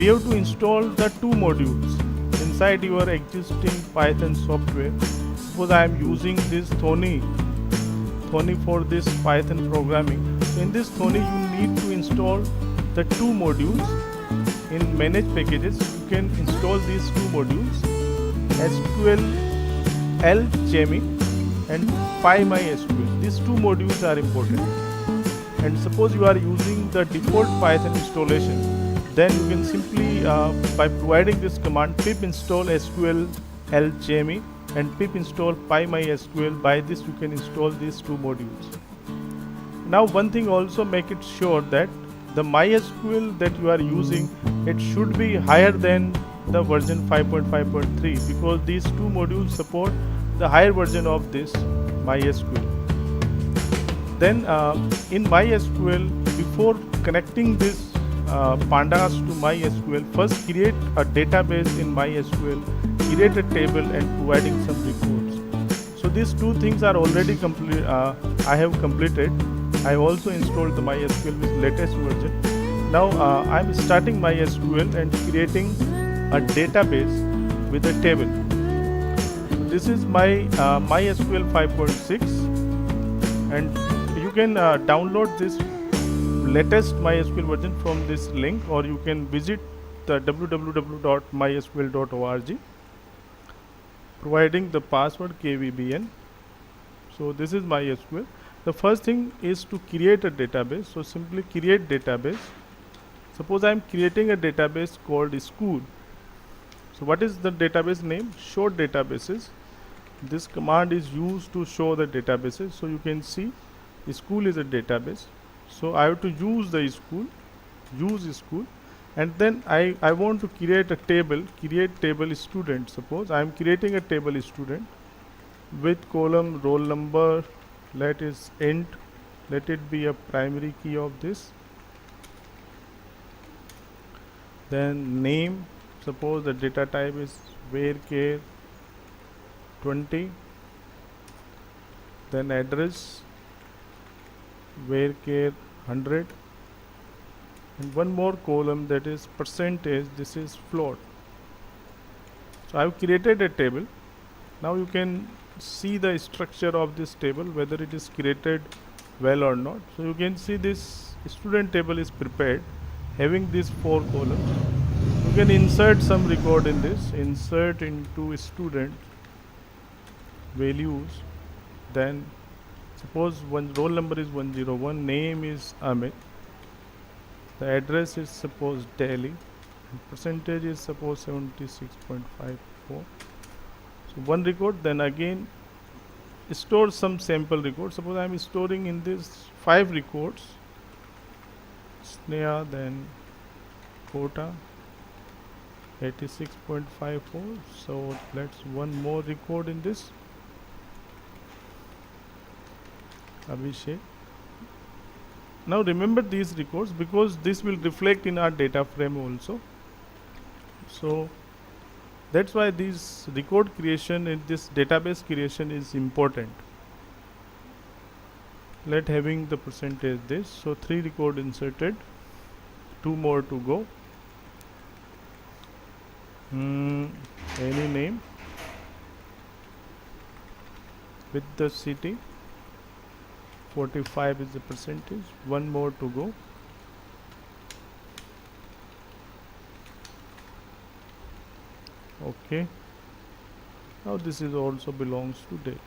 We have to install the two modules inside your existing Python software. Suppose I am using this Thony for this Python programming. So in this Thony you need to install the two modules. In manage packages you can install these two modules, SQL Alchemy and PyMySQL. These two modules are important. And suppose you are using the default Python installation, then you can simply by providing this command pip install SQL Alchemy and pip install PyMySQL. By this you can install these two modules. Now one thing, also make it sure that the MySQL that you are using, it should be higher than the version 5.5.3, because these two modules support the higher version of this MySQL. Then in MySQL, before connecting this pandas to MySQL, first create a database in MySQL, create a table and providing some records. So these two things are already complete. I have completed. I also installed the MySQL with latest version. Now I'm starting MySQL and creating a database with a table. This is my MySQL 5.6, and you can download this latest MySQL version from this link, or you can visit the www.mysql.org, providing the password KVBN. So this is MySQL. The first thing is to create a database. So simply create database. Suppose I am creating a database called school. So what is the database name? Show databases. This command is used to show the databases. So you can see school is a database. So I have to use the school, and then I want to create a table, create table student. Suppose I am creating a table student with column roll number, let is int, let it be a primary key of this. Then name, suppose the data type is varchar 20. Then address varchar 100, and one more column, that is percentage, this is float. So I have created a table. Now you can see the structure of this table, whether it is created well or not. So you can see this student table is prepared, having these 4 columns. You can insert some record in this, insert into student values. Then suppose one roll number is 101, name is Amit, the address is suppose Delhi, and percentage is suppose 76.54. So one record. Then again store some sample records. Suppose I am storing in this 5 records, Sneha, then quota 86.54. So let's one more record in this, Abhishek. Now remember these records, because this will reflect in our data frame also. So that's why this record creation in this database creation is important. Let having the percentage this. So 3 record inserted, 2 more to go. Any name with the city, 45 is the percentage, 1 more to go. Okay, now this is also belongs to Delhi.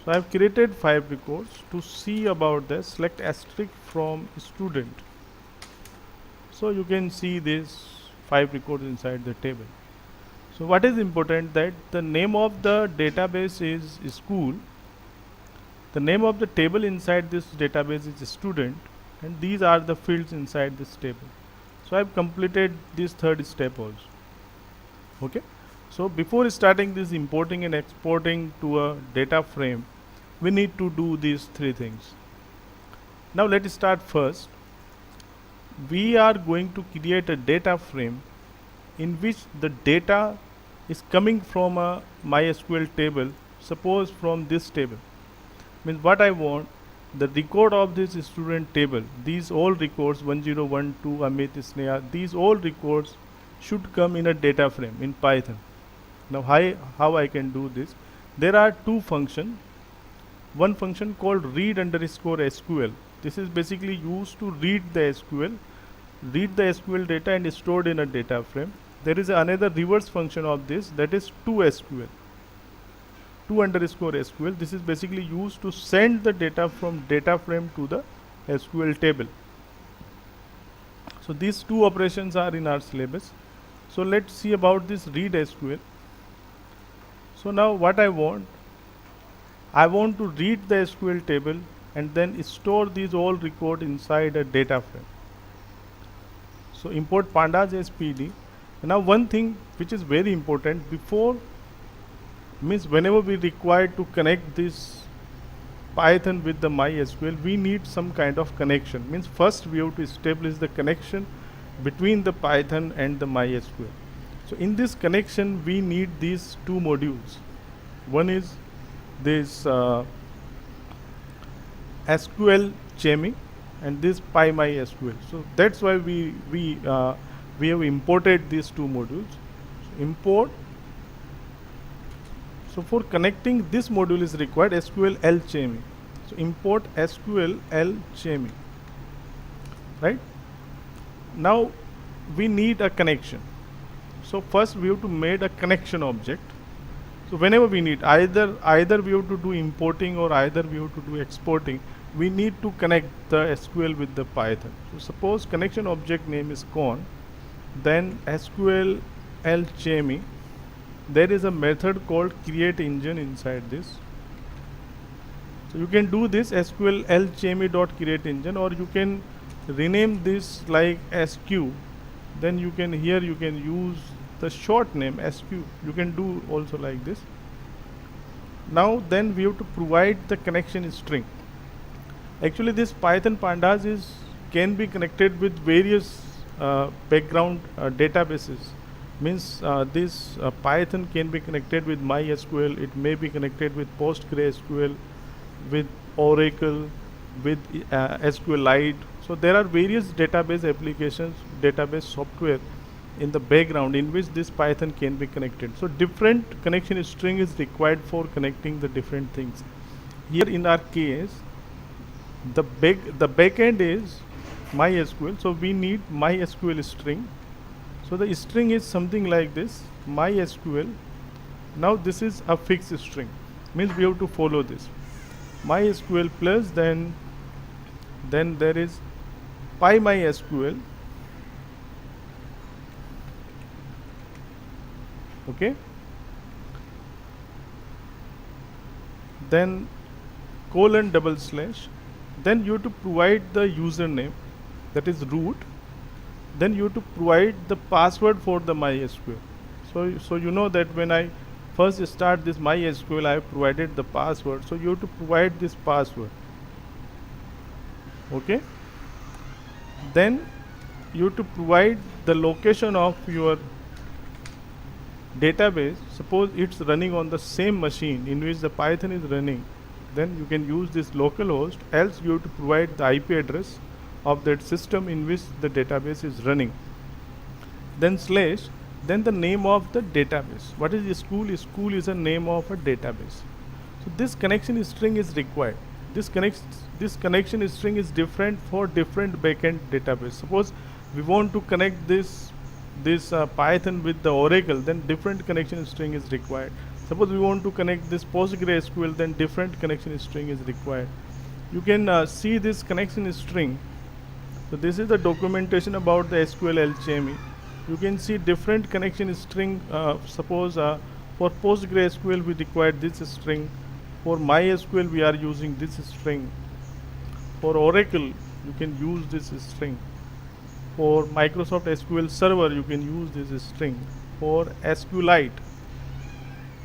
So I have created 5 records. To see about this, select asterisk from student. So you can see these 5 records inside the table. So what is important, that the name of the database is school, the name of the table inside this database is student, and these are the fields inside this table. So I have completed this third step also. Okay, so before starting this importing and exporting to a data frame, we need to do these 3 things. Now let us start first. We are going to create a data frame in which the data is coming from a MySQL table, suppose from this table. Means what I want, the record of this student table, these all records 1012 Amit Sneha, these all records should come in a data frame in Python. Now how I can do this? There are two functions. One function called read underscore SQL. This is basically used to read the SQL data and stored in a data frame. There is another reverse function of this, that is to underscore SQL. This is basically used to send the data from data frame to the SQL table. So these two operations are in our syllabus. So let's see about this read SQL. So now what I want to read the SQL table and then store these all record inside a data frame. So import pandas as PD. Now one thing which is very important, before means whenever we require to connect this Python with the MySQL, we need some kind of connection. Means first we have to establish the connection between the Python and the MySQL. So in this connection we need these two modules. One is this SQL Chemi and this PyMySQL. So that's why we have imported these two modules. So import. So for connecting this module is required SQL Chemi. So import SQL Chemi. Right? Now we need a connection. So first we have to make a connection object. So whenever we need either we have to do importing or either we have to do exporting, we need to connect the SQL with the Python. So suppose connection object name is con, then SQL Chemi. There is a method called create engine inside this. So you can do this SQL Chemi.create engine, or you can rename this like SQ. Then you can use the short name SQ. You can do also like this. Now then we have to provide the connection string. Actually this Python pandas can be connected with various background databases. Means this Python can be connected with MySQL, it may be connected with PostgreSQL, with Oracle, with SQLite. So there are various database applications, database software in the background in which this Python can be connected. So different connection string is required for connecting the different things. Here in our case, the backend is MySQL, so we need MySQL string. So the string is something like this, MySQL. Now this is a fixed string, means we have to follow this. MySQL plus then there is PyMySQL. Okay. Then colon double slash. Then you have to provide the username, that is root. Then you have to provide the password for the MySQL. So you know that when I first start this MySQL, I have provided the password. So you have to provide this password. Okay. Then you have to provide the location of your database. Suppose it's running on the same machine in which the Python is running, then you can use this localhost. Else you have to provide the IP address of that system in which the database is running. Then slash, then the name of the database. What is the school? School is a name of a database. So this connection string is required. This connection string is different for different backend database. Suppose we want to connect this Python with the Oracle, then different connection string is required. Suppose we want to connect this PostgreSQL, then different connection string is required. You can see this connection string. So this is the documentation about the SQL Chemi. You can see different connection string. Suppose for PostgreSQL we require this string. For MySQL we are using this string. For Oracle you can use this string. For Microsoft SQL Server you can use this string. For SQLite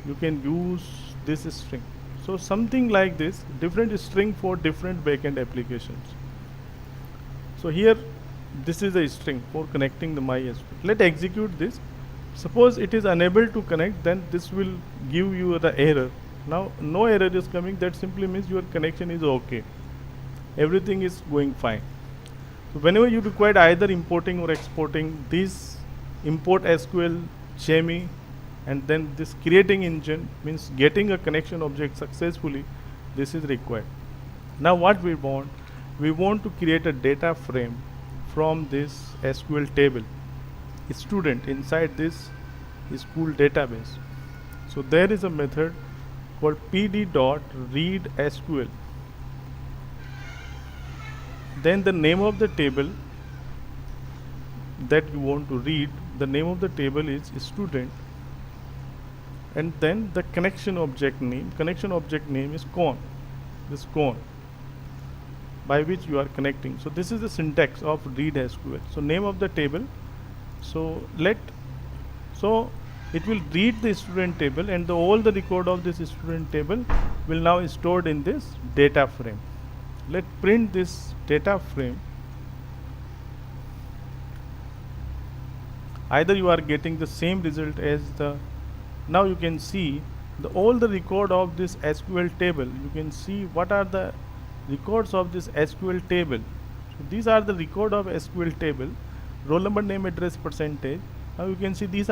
you can use this string. So something like this, different string for different backend applications. So here this is a string for connecting the MySQL. Let's execute this. Suppose it is unable to connect, then this will give you the error. Now no error is coming, that simply means your connection is okay. everything is going fine. So whenever you require either importing or exporting, this import SQL, JME, and then this creating engine means getting a connection object successfully, this is required. Now what we want to create a data frame from this SQL table, student inside this school database. So there is a method called pd.readSQL. Then the name of the table that you want to read, the name of the table is student, and then the connection object name is con, this con by which you are connecting. So this is the syntax of read SQL. So name of the table, so it will read the student table, and all the record of this student table will now be stored in this data frame. Let's print this data frame. Either you are getting the same result as the, now you can see all the record of this SQL table. You can see what are the records of this SQL table. So these are the record of SQL table, roll number, name, address, percentage. Now you can see these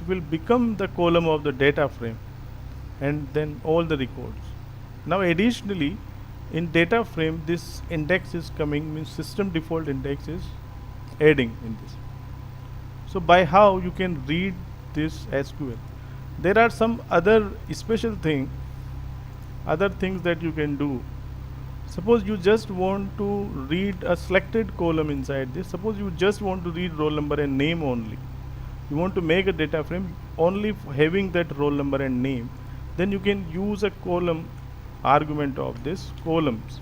will become the column of the data frame, and then all the records. Now additionally, in data frame, this index is coming, means system default index is adding in this. So by how you can read this SQL, there are some other special other things that you can do. Suppose you just want to read a selected column inside this. Suppose you just want to read roll number and name only. You want to make a data frame only having that roll number and name. Then you can use a column argument of this columns.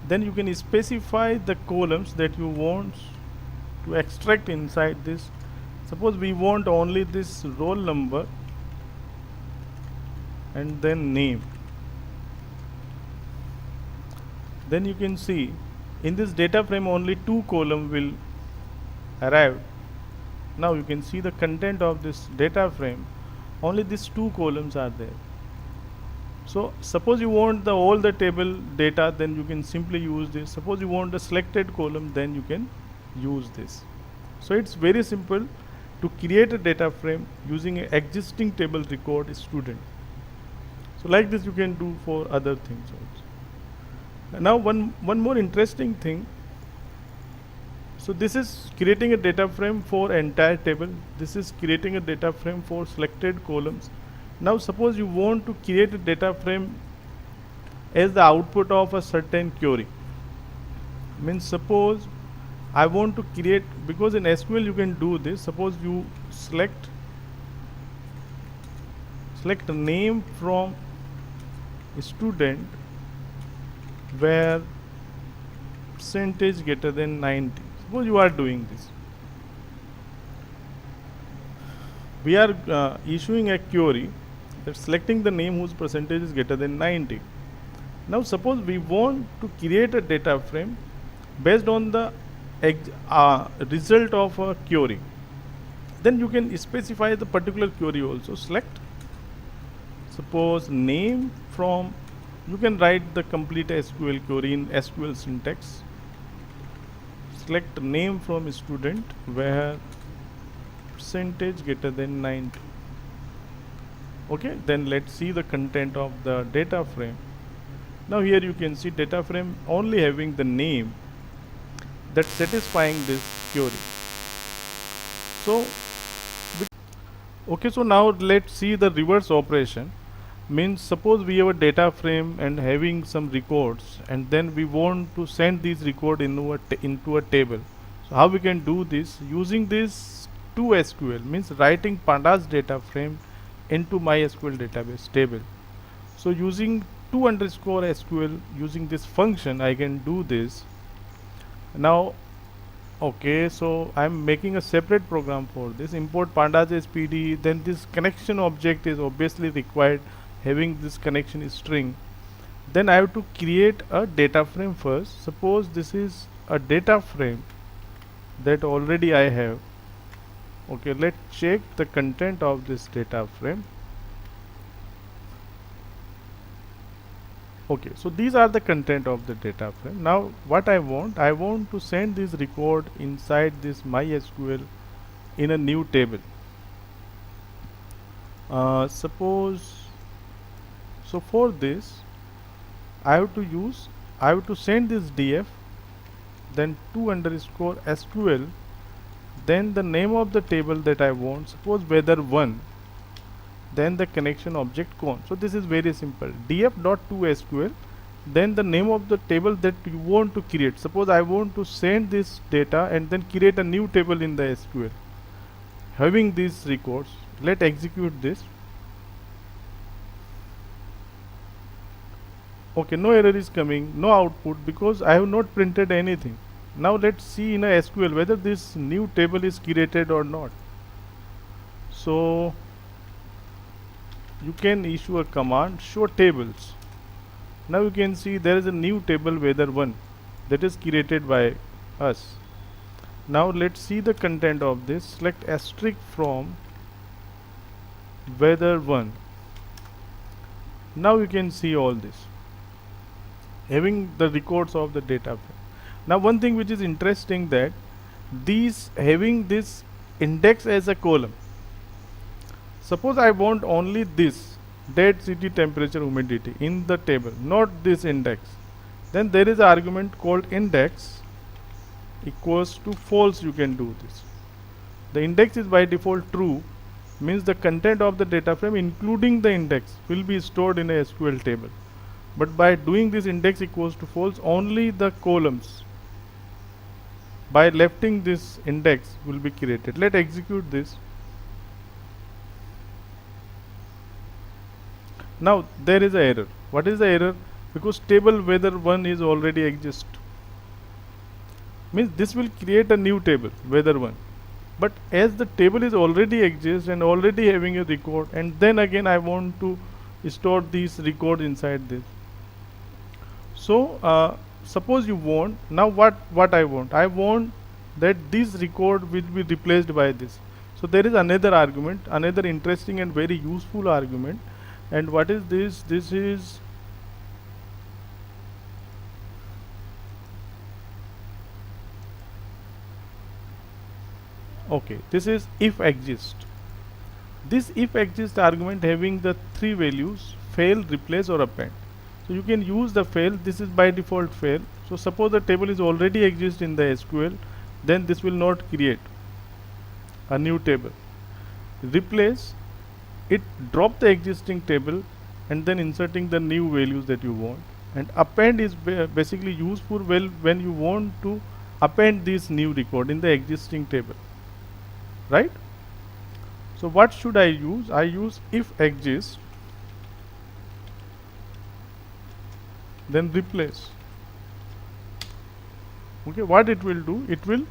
Then you can specify the columns that you want to extract inside this. Suppose we want only this roll number and then name. Then you can see in this data frame only 2 columns will arrive. Now you can see the content of this data frame, only these 2 columns are there. So suppose you want all the table data, then you can simply use this. Suppose you want a selected column, then you can use this. So it's very simple to create a data frame using an existing table record student. So like this you can do for other things also. Now one more interesting thing. So this is creating a data frame for entire table. This is creating a data frame for selected columns. Now suppose you want to create a data frame as the output of a certain query. Means suppose I want to create, because in SQL you can do this. Suppose you select a name from student where percentage greater than 90. Suppose you are doing this. We are issuing a query that selecting the name whose percentage is greater than 90. Now suppose we want to create a data frame based on the result of a query. Then you can specify the particular query also. Select, suppose name from, you can write the complete SQL query in SQL syntax. Select name from student where percentage greater than 90. Okay, then let's see the content of the data frame. Now here you can see data frame only having the name that's satisfying this query. So okay, so now let's see the reverse operation. Means suppose we have a data frame and having some records, and then we want to send these record into a table. So how we can do this? Using this toSQL, means writing pandas data frame into MySQL database table. So using to_SQL, using this function, I can do this. Now okay, so I'm making a separate program for this. Import pandas as PD, then this connection object is obviously required, having this connection string. Then I have to create a data frame first. Suppose this is a data frame that already I have. Okay, let's check the content of this data frame. Okay, so these are the content of the data frame. Now what I want to send this record inside this MySQL in a new table. Suppose, so for this I have to send this df, then to underscore SQL, then the name of the table that I want, suppose whether 1, then the connection object con. So this is very simple. df dot to SQL, then the name of the table that you want to create. Suppose I want to send this data and then create a new table in the SQL having these records. Let's execute this. Okay, no error is coming, no output, because I have not printed anything. Now let's see in a SQL whether this new table is created or not. So you can issue a command show tables. Now you can see there is a new table weather 1 that is created by us. Now let's see the content of this. Select asterisk from weather 1. Now you can see all this having the records of the data frame. Now one thing which is interesting, that these having this index as a column. Suppose I want only this date, city, temperature, humidity in the table, not this index, then there is an argument called index equals to false. You can do this. The index is by default true, means the content of the data frame including the index will be stored in a SQL table. But by doing this index equals to false, only the columns by lefting this index will be created. Let's execute this. Now there is an error. What is the error? Because table weather 1 is already exist. Means this will create a new table weather 1. But as the table is already exist and already having a record, and then again I want to store these records inside this. So suppose you want, now what I want that this record will be replaced by this. So there is another argument, another interesting and very useful argument. And what is this? This is okay, this is if exist. This if exist argument having the 3 values: fail, replace or append. So you can use the fail. This is by default fail. So suppose the table is already exist in the SQL, then this will not create a new table. Replace, it drop the existing table and then inserting the new values that you want. And append is basically useful when you want to append this new record in the existing table, right? So what should I use? I use if exist, then replace. Okay, what it will do? It will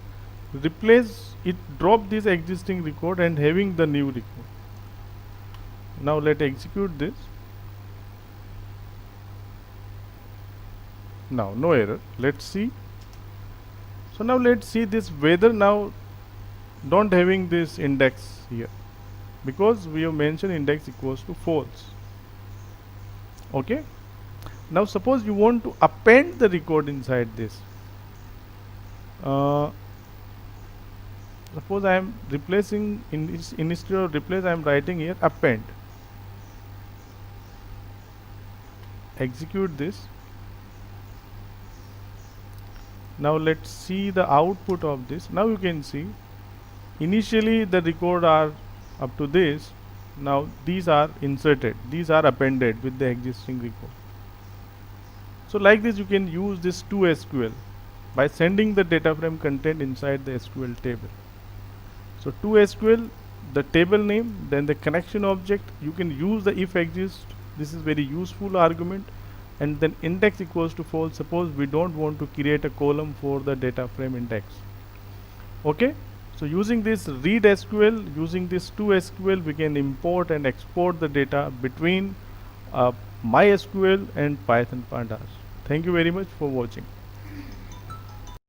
replace it, drop this existing record and having the new record. Now let's execute this. Now no error. Let's see. So now let's see this weather. Now don't having this index here, because we have mentioned index equals to false. Okay. Now suppose you want to append the record inside this. Suppose I am replacing instead of replace, I am writing here append. Execute this. Now let's see the output of this. Now you can see initially the record are up to this. Now these are inserted, these are appended with the existing record. So like this you can use this to SQL by sending the data frame content inside the SQL table. So to SQL, the table name, then the connection object, you can use the if exist. This is very useful argument. And then index equals to false. Suppose we don't want to create a column for the data frame index. Okay. So using this read SQL, using this to SQL, we can import and export the data between MySQL and Python pandas. Thank you very much for watching.